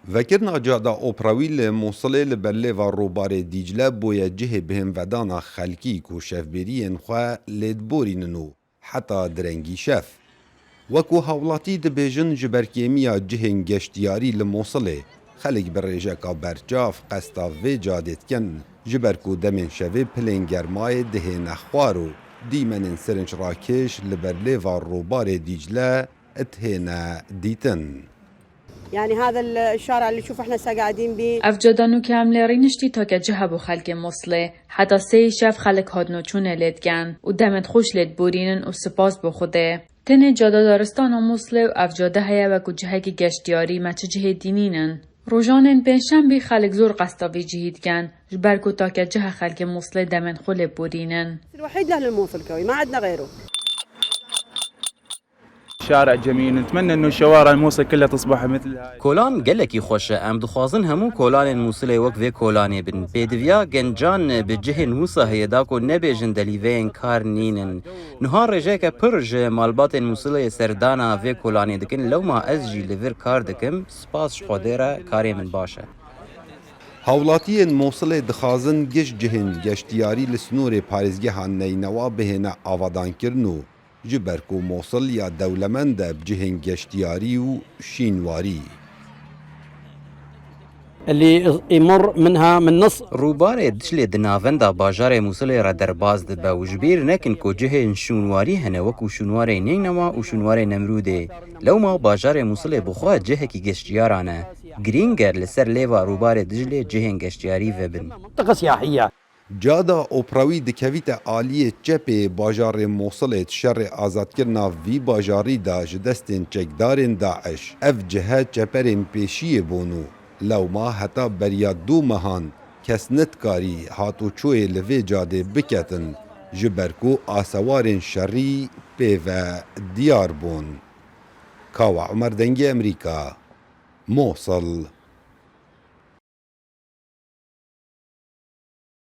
Vekirna cada operawî li Mosulê li ber lêva robarê Dîcle boye cihê bihêmvedana xelkî ku şevbêriyên xwe lêdborînin û heta direngî şev. Wekû hewlatî dibêjin ji ber kêmiya cihên geştiyarî li Mosulê, xelek bi rêjeka berçav qesta vê cadê dikin ji ber ku demên şevê pilên germayê dihêne xwar û dîmenên sirinç rakêş li ber lêva robarê Dîcle dihêne dîtin. يعني هذا الشارع اللي شوف احنا هسه قاعدين بيه افجدانو كامل رينشتي تا جهبو خلق مصلي حتى سي شاف خلق هادنو چونه لدگن و دمت خوش لد بورینن و سپاس بخوده تنه جادا دارستان مصلي و افجاده هیا و جهگی گشتیاری مچه جه دینینن روزانن پنجشنبه خلق زور قصداوی جهیدگن جبرکو تا جه خلق مصلي دمت خول بورینن الوحيد له الموصل الكوي ما عندنا غيره. شارع جميل نتمنى انه الشوارع الموصل كلها تصبح مثل هاي. کولان گلکی خوشه ام دخوازن همو کولان موصل وک و کولانی بن بدویا گنجان به جهن وسا هیدا کو نبیجن دلیوین کار نینن نهار رجه که پرج مالبات موصل سردانا و کولانی دکن لو ما از جی لور کار دکم سپاس خودره کاری من باشه. Hewlatiyên Mosulê dixwazin giş cihên geştiyarî li snorê parêzgeha Neynewa bihêne avadankirin û ji ber ku Mosul ya dewlemend e bi cihên geştiyarî û şînwarî. اللي يمر منها من نص روبار دشلی دناوندا باجار موصل را درباز دبه و جبیر نکن کو جهن شونواری هنه وکو شونواری نینوا و شونواری نمروده لو ما باجار موصل بخوا جهه کی گشتیارانه گرینگر لسر لیوا روبار دجلی جهن گشتیاری و بن منطقة سياحية. Cada operawî dikevîte aliyê çepê bajarê Mosulê şerê azadkirina vî bajarî da ji destên çekdarên Daeş ev cihe çeperên pêşiyê bûn û lewma heta beriya dû mehan kes nedikarî hatûçoyê li vê cadê biketin ji ber ku asewarên şerî pêve diyar bûn. Kawa Umer Dengê Emerîka, Mosul.